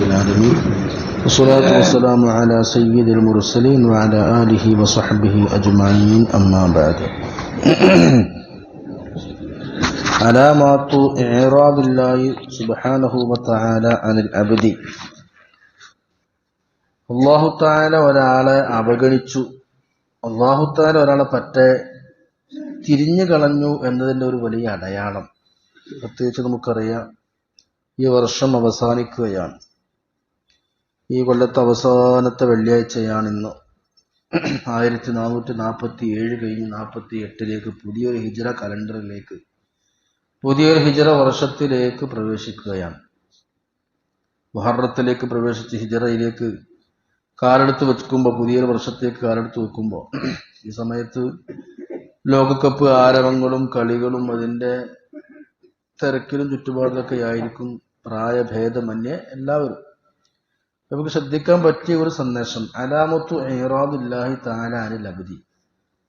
العالمين والصلاة والسلام على سيد المرسلين وعلى آله وصحبه أجمعين أما بعد علامات إعراض الله سبحانه وتعالى عن العبد അള്ളാഹു തആല ഒരാളെ അവഗണിച്ചു, അള്ളാഹു തആല ഒരാളെ പറ്റെ തിരിഞ്ഞു കളഞ്ഞു എന്നതിൻ്റെ ഒരു വലിയ അടയാളം. പ്രത്യേകിച്ച് നമുക്കറിയാം, ഈ വർഷം അവസാനിക്കുകയാണ്. ഈ കൊല്ലത്തെ അവസാനത്തെ വെള്ളിയാഴ്ചയാണ് ഇന്ന്. 1447 കഴിഞ്ഞ് 48 പുതിയൊരു ഹിജ്റ കലണ്ടറിലേക്ക്, പുതിയൊരു ഹിജ്റ വർഷത്തിലേക്ക് പ്രവേശിക്കുകയാണ്. മുഹറത്തിലേക്ക് പ്രവേശിച്ച് ഹിജ്റയിലേക്ക് കാലെടുത്ത് വെക്കുമ്പോൾ, പുതിയൊരു വർഷത്തേക്ക് കാലെടുത്ത് വെക്കുമ്പോൾ, ഈ സമയത്ത് ലോകകപ്പ് ആരവങ്ങളും കളികളും അതിൻ്റെ തിരക്കിലും ചുറ്റുപാടിലൊക്കെ ആയിരിക്കും. പ്രായഭേദമന്യേ എല്ലാവരും നമുക്ക് ശ്രദ്ധിക്കാൻ പറ്റിയ ഒരു സന്ദേശം, അലാമത്തു ഇറാദില്ലാഹി തആല അനിൽ അബ്ദി.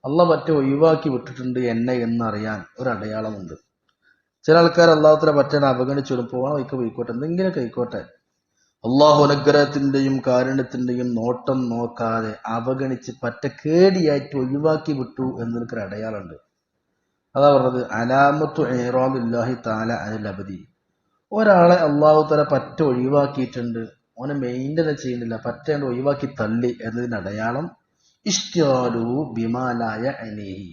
അള്ളാഹ് പറ്റ ഒഴിവാക്കി വിട്ടിട്ടുണ്ട് എന്നെ എന്നറിയാൻ ഒരു അടയാളമുണ്ട്. ചില ആൾക്കാർ അള്ളാഹുത്തല പറ്റാൻ അവഗണിച്ചിടും, പോകണ വയ്ക്ക് പോയിക്കോട്ടെ, എന്തെങ്കിലുമൊക്കെ ആയിക്കോട്ടെ. അള്ളാഹു അനുഗ്രഹത്തിന്റെയും കാരുണ്യത്തിന്റെയും നോട്ടം നോക്കാതെ അവഗണിച്ച് പറ്റ കേടിയായിട്ട് ഒഴിവാക്കി വിട്ടു എന്നൊരു അടയാളമുണ്ട്. അതാ പറഞ്ഞത് അലാമത്തു ഇറാദില്ലാഹി തആല അനിൽ അബ്ദി. ഒരാളെ അള്ളാഹു തആല പറ്റ ഒഴിവാക്കിയിട്ടുണ്ട്, ഓനെ മെയിൻ്റെനൻസ് ചെയ്യുന്നില്ല, പറ്റേണ്ട ഒഴിവാക്കി തള്ളി എന്നതിന് അടയാളം ഇഷ്തിഗാലു ബിമാ ലാ യഅ്നീഹി.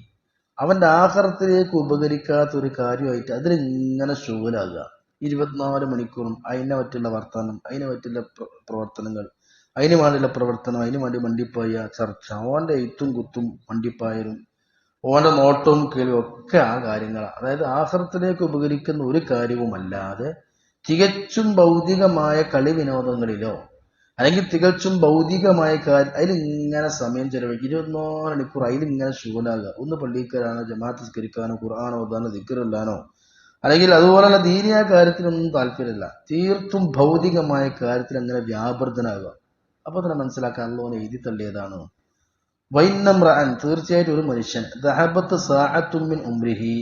അവന്റെ ആഖിറത്തിലേക്ക് ഉപകരിക്കാത്ത ഒരു കാര്യമായിട്ട് അതിലിങ്ങനെ ശുഗലാകുക. 24 മണിക്കൂറും അതിനെ പറ്റിയുള്ള വർത്തമാനം, അതിനെ പറ്റിയുള്ള പ്രവർത്തനങ്ങൾ, അതിന് വേണ്ടിയുള്ള പ്രവർത്തനം, അതിന് വേണ്ടി വണ്ടിപ്പായ ചർച്ച, ഓന്റെ എഴുത്തും കുത്തും വണ്ടിപ്പായലും ഓന്റെ നോട്ടവും കേൾവും ഒക്കെ ആ കാര്യങ്ങളാണ്. അതായത് ആഖിറത്തിലേക്ക് ഉപകരിക്കുന്ന ഒരു കാര്യവുമല്ലാതെ തികച്ചും ഭൗതികമായ കളി വിനോദങ്ങളിലോ അല്ലെങ്കിൽ തികച്ചും ഭൗതികമായ കാര്യം അതിലിങ്ങനെ സമയം ചെലവഴിക്കും. 24 മണിക്കൂർ അതിലിങ്ങനെ ശൂലാകുക. ഒന്ന് പള്ളിക്കാരാനോ, ജമാഅത്ത് നിസ്കരിക്കാനോ, ഖുർആൻ ഓതാനോ, ദിക്റില്ലാനോ, അല്ലെങ്കിൽ അതുപോലുള്ള ദീനിയായ കാര്യത്തിനൊന്നും താല്പര്യമില്ല. തീർത്തും ഭൗതികമായ കാര്യത്തിൽ അങ്ങനെ വ്യാപൃതനാകുക. അപ്പൊ തന്നെ മനസ്സിലാക്കാൻ അല്ലാഹു എഴുതി തള്ളിയതാണ്. വൈന്നംറഅൻ, തീർച്ചയായിട്ടും ഒരു മനുഷ്യൻ, ദഹബത്ത് സാഅത്തുൻ മിൻ ഉംരിഹി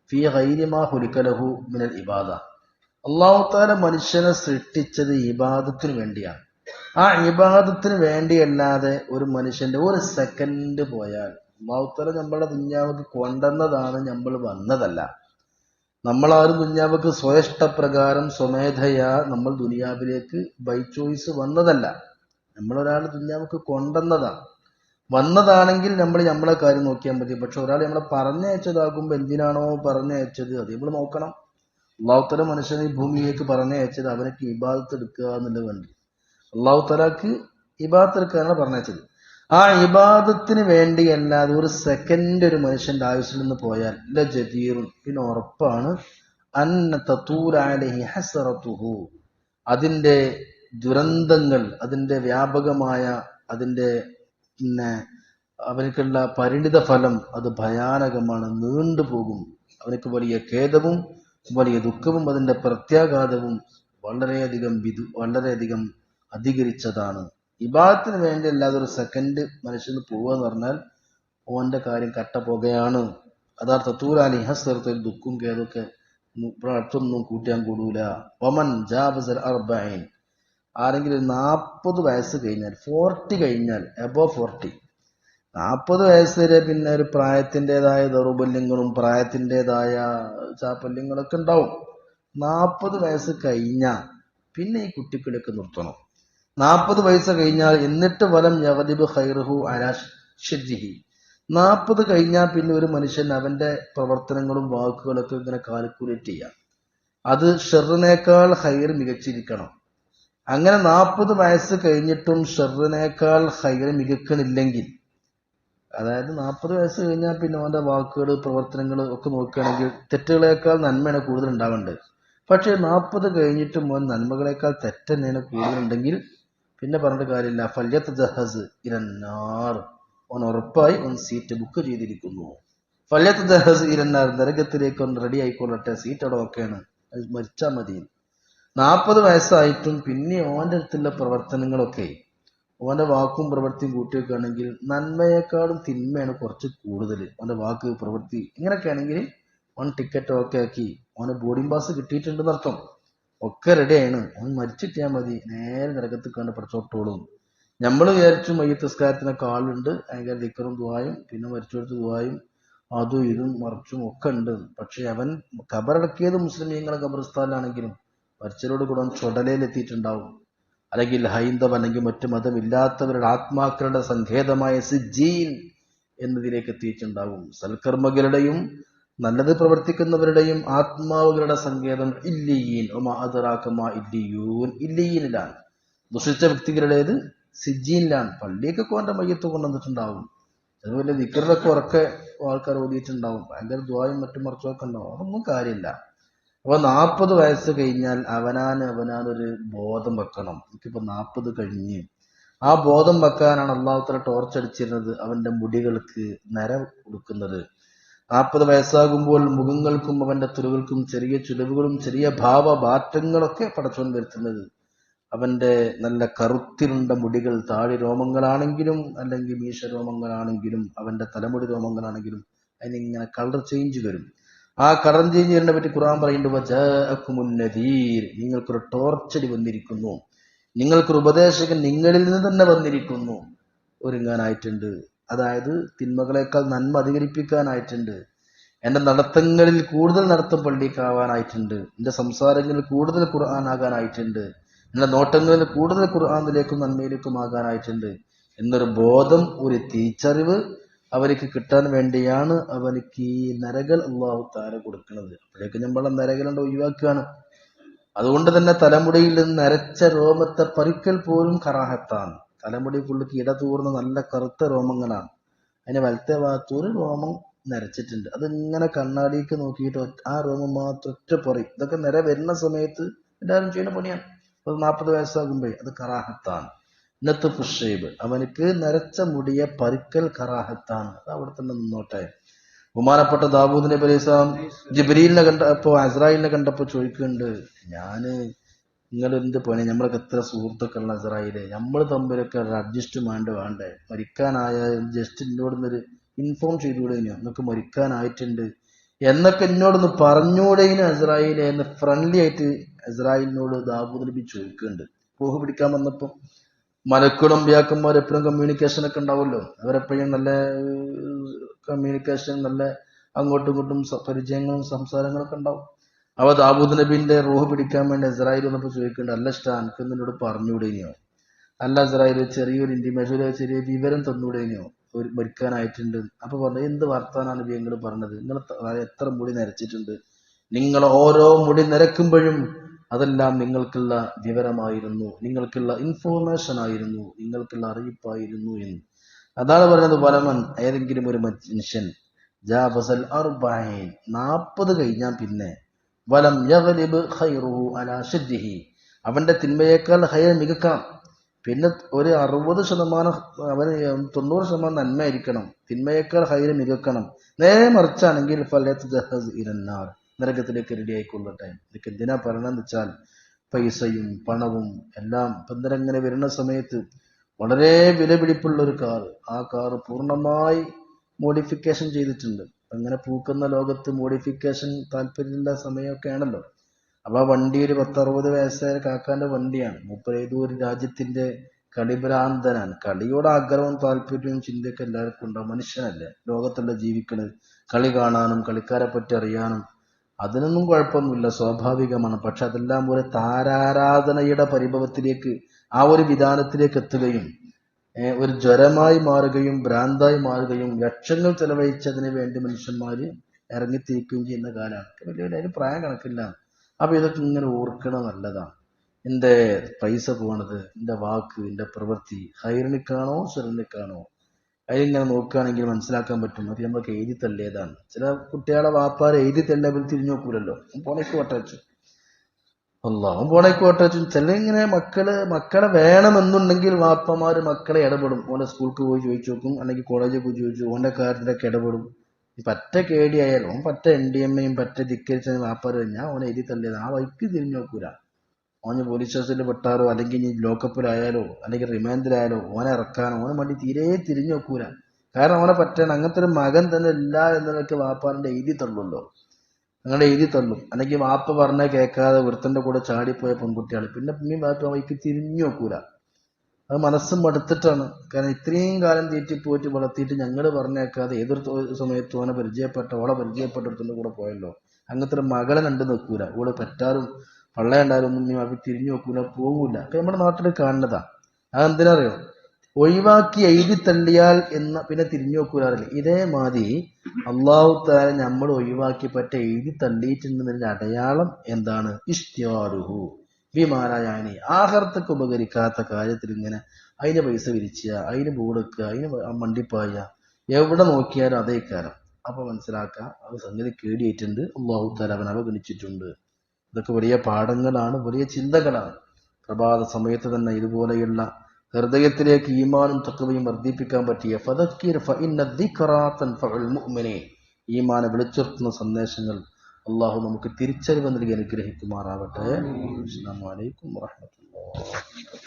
ഫീ ഗൈരി മാ ഖുലിക ലഹു മിനൽ ഇബാദ. അല്ലാഹു തആല മനുഷ്യനെ സൃഷ്ടിച്ചത് ഇബാദത്തിന് വേണ്ടിയാണ്. ആ ഇബാദത്തിന് വേണ്ടിയല്ലാതെ ഒരു മനുഷ്യന്റെ ഒരു സെക്കൻഡ് പോയാൽ, അല്ലാഹു തആല നമ്മളെ ദുനിയാവിലേക്ക് കൊണ്ടുവന്നതാണ്, നമ്മൾ വന്നതല്ല. നമ്മളാരും ദുനിയാവിലേക്ക് സ്വയഷ്ടപ്രകാരം സ്വമേധയാ നമ്മൾ ദുനിയാവിലേക്ക് ബൈ ചോയ്സ് വന്നതല്ല. നമ്മളൊരാൾ ദുനിയാവിലേക്ക് കൊണ്ടുവന്നതാണ്. വന്നതാണെങ്കിൽ നമ്മൾ നമ്മളെ കാര്യം നോക്കിയാൽ മതി. പക്ഷെ ഒരാൾ നമ്മളെ പറഞ്ഞയച്ചതാകുമ്പോൾ എന്തിനാണോ പറഞ്ഞയച്ചത് അത് നമ്മൾ നോക്കണം. അള്ളാഹു തആല മനുഷ്യനെ ഈ ഭൂമിയിലേക്ക് പറഞ്ഞയച്ചത് അവനക്ക് ഇബാദത്ത് എടുക്കുക എന്നുള്ളത് വേണ്ടി. അള്ളാഹു തആലക്ക് ഇബാദത്ത് എടുക്കാനാണ് പറഞ്ഞയച്ചത്. ആ ഇബാദത്തിന് വേണ്ടി അല്ലാതെ ഒരു സെക്കൻഡ് ഒരു മനുഷ്യന്റെ ആയുസ്സിൽ നിന്ന് പോയാൽ ലജദീറുൻ, പിന്നെ ഉറപ്പാണ്, അന്ന തതൂല അലൈഹി ഹസറതുഹു, അതിന്റെ ദുരന്തങ്ങൾ, അതിന്റെ വ്യാപകമായ അതിന്റെ അവനക്കുള്ള പരിണിത ഫലം അത് ഭയാനകമാണ്, നീണ്ടുപോകും. അവനക്ക് വലിയ ഖേദവും വലിയ ദുഃഖവും അതിന്റെ പ്രത്യാഘാതവും വളരെയധികം അധികരിച്ചതാണ്. ഇബാദത്തിന് വേണ്ടി അല്ലാതെ ഒരു സെക്കൻഡ് മനുഷ്യന് പോവുക എന്ന് പറഞ്ഞാൽ ഓന്റെ കാര്യം കട്ട പോകുകയാണ്. അതായത് തത്തൂരാലി ഹസ്രത്തിൽ ദുഃഖവും ഖേദമൊക്കെ അടുത്തൊന്നും കൂട്ടാൻ കൂടൂല. ഒമൻ ജാബസൽ അർബഈൻ, ആരെങ്കിലും 40 വയസ്സ് കഴിഞ്ഞാൽ, 40 കഴിഞ്ഞാൽ, എബോവ് 40, 40 വയസ്സ് വരെ പിന്നെ ഒരു പ്രായത്തിൻ്റെതായ ദൗർബല്യങ്ങളും പ്രായത്തിൻ്റെതായ ചാപ്പല്യങ്ങളൊക്കെ ഉണ്ടാവും. 40 വയസ്സ് കഴിഞ്ഞാൽ പിന്നെ ഈ കുട്ടികളൊക്കെ നിർത്തണം. 40 വയസ്സ് കഴിഞ്ഞാൽ എന്നിട്ട് വലം യഗ്ദിബ് ഖൈറുഹു അലാ ശർരിഹി. 40 കഴിഞ്ഞാൽ പിന്നെ ഒരു മനുഷ്യൻ അവന്റെ പ്രവർത്തനങ്ങളും വാക്കുകളൊക്കെ ഇങ്ങനെ കാൽക്കുലേറ്റ് ചെയ്യാം. അത് ഷെറിനേക്കാൾ ഖൈർ മികച്ചിരിക്കണം. അങ്ങനെ 40 വയസ്സ് കഴിഞ്ഞിട്ടും ഷെറിനേക്കാൾ ഖൈർ മികക്കണില്ലെങ്കിൽ, അതായത് 40 വയസ്സ് കഴിഞ്ഞാൽ പിന്നെ അവന്റെ വാക്കുകൾ പ്രവർത്തനങ്ങൾ ഒക്കെ നോക്കുകയാണെങ്കിൽ തെറ്റുകളേക്കാൾ നന്മയാണ് കൂടുതൽ ഉണ്ടാവേണ്ടത്. പക്ഷെ 40 കഴിഞ്ഞിട്ടും അവൻ നന്മകളേക്കാൾ തെറ്റന്നെയാണ് കൂടുതലുണ്ടെങ്കിൽ പിന്നെ പറഞ്ഞിട്ട് കാര്യമില്ല. ഫല്യതജഹസ് ഇലന്നാർ, അവൻ ഉറപ്പായി അവൻ സീറ്റ് ബുക്ക് ചെയ്തിരിക്കുന്നു. ഫല്യതജഹസ് ഇലന്നാർ, നരകത്തിലേക്ക് അവൻ റെഡി ആയിക്കൊള്ളട്ടെ, സീറ്റ് അവിടെ ഒക്കെയാണ്, അത് മരിച്ചാൽ മതി. 40 വയസ്സായിട്ടും പിന്നെ ഓന്റെ അടുത്തുള്ള പ്രവർത്തനങ്ങളൊക്കെ, ഓന്റെ വാക്കും പ്രവൃത്തിയും കൂട്ടിവെക്കുകയാണെങ്കിൽ നന്മയെക്കാളും തിന്മയാണ് കുറച്ച് കൂടുതൽ. ഓന്റെ വാക്ക് പ്രവൃത്തി ഇങ്ങനെയൊക്കെ ആണെങ്കിൽ ഓൻ ടിക്കറ്റ് ഒക്കെ ആക്കി ഓന് ബോർഡിംഗ് പാസ് കിട്ടിയിട്ടുണ്ടെന്ന് അർത്ഥം. ഒക്കെ റെഡിയാണ്, അവൻ മരിച്ചിട്ടാ മതി, നേരെ നരകത്ത് കണ്ട് പഠിച്ചോട്ടോളും. നമ്മൾ വിചാരിച്ചു മയ്യത്ത് നിസ്കാരത്തിനൊക്കെ ആളുണ്ട്, ഭയങ്കര ദിക്കറും ദുആയും പിന്നെ മരിച്ചെടുത്ത് ദുആയും അതും ഇതും മറിച്ചും ഒക്കെ ഉണ്ട്. പക്ഷെ അവൻ ഖബറടക്കിയത് മുസ്ലിമീങ്ങളെ ഖബർസ്ഥാനിലാണെങ്കിലും മരിച്ചവരോട് കൂടെ ചുടലയിൽ എത്തിയിട്ടുണ്ടാവും. അല്ലെങ്കിൽ ഹൈന്ദവ അല്ലെങ്കിൽ മറ്റു മതമില്ലാത്തവരുടെ ആത്മാക്കളുടെ സങ്കേതമായ സിജ്ജീൻ എന്നതിലേക്ക് എത്തിയിട്ടുണ്ടാവും. സൽക്കർമ്മകളുടെയും നല്ലത് പ്രവർത്തിക്കുന്നവരുടെയും ആത്മാവുകളുടെ സങ്കേതം ഇല്ലിയീൻ, ഇല്ലിയൂൻ, ഇല്ലിയീനിലാണ്. ദുഷിച്ച വ്യക്തികളുടേത് സിജ്ജീനിലാണ്. പള്ളിയൊക്കെ കൊണ്ട മയ്യത്ത് കൊണ്ടുവന്നിട്ടുണ്ടാവും. അതുപോലെ ദിക്റിലൊക്കെ ഉറക്കെ ആൾക്കാർ ഓതിയിട്ടുണ്ടാവും, ഭയങ്കര ദുആയും മറ്റും മറിച്ചൊക്കെ ഉണ്ടാവും. അതൊന്നും കാര്യമില്ല. അപ്പൊ 40 വയസ്സ് കഴിഞ്ഞാൽ അവനാനൊരു ബോധം വെക്കണം. എനിക്കിപ്പോ 40 കഴിഞ്ഞ്, ആ ബോധം വെക്കാനാണ് അള്ളാഹു തആല ടോർച്ച് അടിച്ചിരുന്നത്, അവന്റെ മുടികൾക്ക് നര കൊടുക്കുന്നത്. 40 വയസ്സാകുമ്പോൾ മുഖങ്ങൾക്കും അവന്റെ തുലുകൾക്കും ചെറിയ ചുളിവുകളും ചെറിയ ഭാവമാറ്റങ്ങളൊക്കെ പടച്ചോൻ വരുത്തുന്നത്. അവന്റെ നല്ല കറുത്തിരുണ്ട മുടികൾ, താടി രോമങ്ങളാണെങ്കിലും അല്ലെങ്കിൽ മീശ രോമങ്ങളാണെങ്കിലും അവന്റെ തലമുടി രോമങ്ങളാണെങ്കിലും അതിനിങ്ങനെ കളർ ചേഞ്ച് വരും. ആ കളർ ചേഞ്ചിനെ പറ്റി ഖുർആൻ പറയുന്നുണ്ട്, നിങ്ങൾക്കൊരു ടോർച്ചടി വന്നിരിക്കുന്നു, നിങ്ങൾക്കൊരു ഉപദേശകൻ നിങ്ങളിൽ നിന്ന് തന്നെ വന്നിരിക്കുന്നു. ഒരുങ്ങാനായിട്ടുണ്ട്, അതായത് തിന്മകളെക്കാൾ നന്മ അധികരിപ്പിക്കാനായിട്ടുണ്ട്. എന്റെ നടത്തങ്ങളിൽ കൂടുതൽ നടത്തം പള്ളിക്കാവാനായിട്ടുണ്ട്, എന്റെ സംസാരങ്ങളിൽ കൂടുതൽ ഖുർആൻ ആകാനായിട്ടുണ്ട്, എന്റെ നോട്ടങ്ങളിൽ കൂടുതൽ ഖുർആനിലേക്കും നന്മയിലേക്കും ആകാനായിട്ടുണ്ട് എന്നൊരു ബോധം, ഒരു തിരിച്ചറിവ് അവർക്ക് കിട്ടാൻ വേണ്ടിയാണ് അവർക്ക് ഈ നരകൾ അള്ളാഹു തആല കൊടുക്കുന്നത്. അപ്പോഴേക്ക് നമ്മളെ നരകളുണ്ട് ഒഴിവാക്കുകയാണ്. അതുകൊണ്ട് തന്നെ തലമുടിയിൽ നിന്ന് നരച്ച രോമത്തെ പറിക്കൽ പോലും കറാഹത്താണ്. തലമുടി ഫുള്ള് കിടതൂർന്ന നല്ല കറുത്ത രോമങ്ങളാണ്, അതിന് വലത്തെ ഭാഗത്ത് ഒരു രോമം നരച്ചിട്ടുണ്ട്, അതിങ്ങനെ കണ്ണാടിക്ക് നോക്കിയിട്ട് ആ രോമം മാത്രം ഒറ്റ പറയും. ഇതൊക്കെ നിര വരുന്ന സമയത്ത് എല്ലാവരും ചെയ്യുന്ന പണിയാണ്. 40 വയസ്സാകുമ്പോഴേ അത് കറാഹത്താണ്. ഇന്നത്തെ പുഷേബ്, അവനക്ക് നരച്ച മുടിയെ പറിക്കൽ കറാഹത്താണ്. അത് അവിടെ തന്നെ നിന്നോട്ടെ. ബഹുമാനപ്പെട്ട ദാവൂദ് നബി അലൈഹി സ്വലാം ജിബ്രീലിനെ കണ്ടപ്പോ, അസ്രായിലിനെ കണ്ടപ്പോ ചോദിക്കുന്നുണ്ട്, നിങ്ങൾ എന്ത് പണി, നമ്മളൊക്കെ എത്ര സുഹൃത്തുക്കളുള്ള അസ്രായിലെ, നമ്മൾ തമ്മിലൊക്കെ അഡ്ജസ്റ്റ്മെന്റ് വേണ്ടേ, മരിക്കാനായ ജസ്റ്റ് എന്നോടൊന്നൊരു ഇൻഫോം ചെയ്തുകൂടേനോ, നിങ്ങൾക്ക് മരിക്കാനായിട്ടുണ്ട് എന്നൊക്കെ എന്നോടൊന്ന് പറഞ്ഞുകൂടേനു അസ്രായിലെ എന്ന് ഫ്രണ്ട്ലി ആയിട്ട് ഇസ്രായേലിനോട് ദാവൂദ് നബി ചോദിക്കുന്നുണ്ട്. റൂഹ് പിടിക്കാൻ വന്നപ്പോ മലക്കുകളും അമ്പിയാക്കന്മാർ എപ്പോഴും കമ്മ്യൂണിക്കേഷൻ ഒക്കെ ഉണ്ടാവുമല്ലോ, അവരെപ്പോഴും നല്ല കമ്മ്യൂണിക്കേഷൻ, നല്ല അങ്ങോട്ടും ഇങ്ങോട്ടും പരിചയങ്ങളും സംസാരങ്ങളൊക്കെ ഉണ്ടാവും. അവ ദാവൂദ് നബിന്റെ റൂഹ് പിടിക്കാൻ വേണ്ടി ഇസ്രായേൽ വന്നപ്പോ ചോദിക്കുന്നുണ്ട്, അല്ല എനിക്ക് എന്നോട് പറഞ്ഞുകൂടേനിയോ, അല്ല ഇസ്രായേൽ ചെറിയൊരു ഇന്റിമേഷൻ, ചെറിയ വിവരം തന്നുകൂടേനിയോ ഒരു മരിക്കാനായിട്ടുണ്ട്. അപ്പൊ പറഞ്ഞു, എന്ത് വർത്താനാണ് നബി നിങ്ങൾ പറഞ്ഞത്, നിങ്ങൾ എത്ര മുടി നരച്ചിട്ടുണ്ട്, നിങ്ങൾ ഓരോ മുടി നിരക്കുമ്പോഴും അതെല്ലാം നിങ്ങൾക്കുള്ള വിവരമായിരുന്നു, നിങ്ങൾക്കുള്ള ഇൻഫോർമേഷൻ ആയിരുന്നു, നിങ്ങൾക്കുള്ള അറിയിപ്പായിരുന്നു എന്ന്. അതാണ് പറയുന്നത്, വലമൻ, ഏതെങ്കിലും ഒരു മനുഷ്യൻ 40 കഴിഞ്ഞാൽ പിന്നെ വലം യഗ്ലിബ് ഖൈറുഹു അലാ ശദ്ദിഹി, അവന്റെ തിന്മയേക്കാൾ ഖൈർ മികക്കാം. പിന്നെ ഒരു 60%, അവന് 90% നന്മയായിരിക്കണം, തിന്മയേക്കാൾ ഖൈർ മികക്കണം. നേരെ മറിച്ചാണെങ്കിൽ ഫലയതജഹസ് ഇലന്നാർ, നരകത്തിലേക്ക് റെഡി ആയിക്കൊള്ളട്ടെ. ഇതൊക്കെ എന്തിനാ പറയണമെന്ന് വെച്ചാൽ, പൈസയും പണവും എല്ലാം പന്തരങ്ങനെ വരുന്ന സമയത്ത് വളരെ വിലപിടിപ്പുള്ള ഒരു കാർ, ആ കാർ പൂർണ്ണമായി മോഡിഫിക്കേഷൻ ചെയ്തിട്ടുണ്ട്. അങ്ങനെ പൂക്കുന്ന ലോകത്ത് മോഡിഫിക്കേഷൻ താല്പര്യമുള്ള സമയമൊക്കെ ആണല്ലോ. അപ്പൊ ആ വണ്ടി ഒരു 10-60 വയസ്സായ കാക്കാന്റെ വണ്ടിയാണ്. മൂപ്പർ ഏതോ ഒരു രാജ്യത്തിന്റെ കളിഭ്രാന്തനാണ്. കളിയോട് ആഗ്രഹവും താല്പര്യവും ചിന്തയൊക്കെ എല്ലാവർക്കും ഉണ്ടാവും. മനുഷ്യനല്ലേ, ലോകത്തുള്ള ജീവിക്കണത്, കളി കാണാനും കളിക്കാരെ പറ്റി അറിയാനും അതിനൊന്നും കുഴപ്പമൊന്നുമില്ല, സ്വാഭാവികമാണ്. പക്ഷെ അതെല്ലാം ഒരു താരാരാധനയുടെ പരിഭവത്തിലേക്ക്, ആ ഒരു വിധാനത്തിലേക്ക് എത്തുകയും ഒരു ജ്വരമായി മാറുകയും ഭ്രാന്തായി മാറുകയും ലക്ഷങ്ങൾ ചെലവഴിച്ചതിന് വേണ്ടി മനുഷ്യന്മാര് ഇറങ്ങിത്തിരിക്കുകയും ചെയ്യുന്ന കാലമാണ്. വലിയ വലിയ പ്രായം കണക്കില്ല. അപ്പൊ ഇതൊക്കെ ഇങ്ങനെ ഓർക്കണം, നല്ലതാണ്. എന്റെ പൈസ പോണത്, എന്റെ വാക്ക്, എന്റെ പ്രവൃത്തി ഹൈറിനിക്കാണോ ഷെറിനിക്കാണോ, അതിലിങ്ങനെ നോക്കുകയാണെങ്കിൽ മനസ്സിലാക്കാൻ പറ്റും അത് നമ്മൾക്ക് എഴുതി തള്ളിയതാണ്. ചില കുട്ടികളെ വാപ്പാരെ എഴുതി തള്ളിയവർ തിരിഞ്ഞു നോക്കൂലല്ലോ, പോണേക്ക് വട്ടച്ചു, അല്ലാഹും പോണേക്ക് വട്ടച്ചു. ചില ഇങ്ങനെ മക്കളെ വേണമെന്നുണ്ടെങ്കിൽ വാപ്പമാര് മക്കളെ ഇടപെടും. ഓനെ സ്കൂൾക്ക് പോയി ചോദിച്ചു നോക്കും, അല്ലെങ്കിൽ കോളേജിൽ പോയി ചോദിച്ചു, ഓന്റെ കാര്യത്തിലൊക്കെ ഇടപെടും. പറ്റ കേടിയായാലും ഓൻ പറ്റ NDMA പറ്റ ധിക്കരിച്ച വാപ്പാര് കഴിഞ്ഞാൽ ഓനെ എഴുതി തള്ളിയത്, ആ വഴിക്ക് തിരിഞ്ഞു നോക്കൂല. ഓന് പോലീസ് സ്റ്റേഷനിൽ പെട്ടാലോ അല്ലെങ്കിൽ ഇനി ലോക്കപ്പിലായാലോ അല്ലെങ്കിൽ റിമാൻഡിലായാലോ ഓനെ ഇറക്കാനോ ഓനെ വേണ്ടി തീരെ തിരിഞ്ഞു നോക്കൂല. കാരണം ഓനെ പറ്റാൻ അങ്ങനത്തെ ഒരു മകൻ തന്നെ ഇല്ല എന്നതൊക്കെ വാപ്പാറിന്റെ എഴുതി തള്ളുമല്ലോ. അങ്ങനെ എഴുതി തള്ളും. അല്ലെങ്കിൽ വാപ്പ പറഞ്ഞ കേൾക്കാതെ വൃത്തന്റെ കൂടെ ചാടിപ്പോയ പെൺകുട്ടികൾ പിന്നെ ഉമ്മയും വാപ്പ വൈക്ക് തിരിഞ്ഞു നോക്കൂല. അത് മനസ്സും മടുത്തിട്ടാണ്. കാരണം ഇത്രയും കാലം തീറ്റിപ്പോയിട്ട് വളർത്തിയിട്ട് ഞങ്ങൾ പറഞ്ഞേക്കാതെ ഏതൊരു സമയത്തും ഓനെ ഓളെ പരിചയപ്പെട്ട കൂടെ പോയല്ലോ. അങ്ങനത്തെ ഒരു മകളെ കണ്ടു നിൽക്കൂല. ഓള് പെറ്റാലും പള്ളയുണ്ടായാലും ഒന്നും വാപ്പി തിരിഞ്ഞു നോക്കൂല, പോകൂല. അപ്പൊ നമ്മുടെ നാട്ടിൽ കാണുന്നതാ. അതെന്തിനറിയോ? ഒഴിവാക്കി എഴുതി തള്ളിയാൽ പിന്നെ തിരിഞ്ഞു നോക്കൂലാറില്ല. ഇതേമാതിരി അള്ളാഹു താല നമ്മൾ ഒഴിവാക്കി പറ്റ എഴുതി തള്ളിയിട്ടുണ്ടെന്നതിന്റെ അടയാളം എന്താണ്? ഇഷ്തിയാറുഹു വിമാനായാനി ആഹാരത്തൊക്കെ ഉപകരിക്കാത്ത കാര്യത്തിൽ ഇങ്ങനെ അതിന് പൈസ വിരിച്ചുക, അതിന് ബോർഡെക്കുക, അതിന് മണ്ടിപ്പായ, എവിടെ നോക്കിയാലും അതേ കാലം. അപ്പൊ മനസ്സിലാക്കുക, അത് സംഗതി കേടിയിട്ടുണ്ട്. അള്ളാഹു താല അവൻ അവഗണിച്ചിട്ടുണ്ട്. ഇതൊക്കെ വലിയ പാഠങ്ങളാണ്, വലിയ ചിന്തകളാണ്. പ്രഭാത സമയത്ത് തന്നെ ഇതുപോലെയുള്ള ഹൃദയത്തിലേക്ക് ഈമാനും തഖ്വയും വർദ്ധിപ്പിക്കാൻ പറ്റിയ ഫദക്കിർ ഫഇന്ന ദിക്റാ തൻഫഉൽ മുഅ്മിനീൻ ഈമാനെ വിളിച്ചുണർത്തുന്ന സന്ദേശങ്ങൾ അള്ളാഹു നമുക്ക് തിരിച്ചറിവ് നൽകി അനുഗ്രഹിക്കുമാറാവട്ടെ. അസ്സലാമു അലൈക്കും വറഹ്മത്തുള്ളാഹി.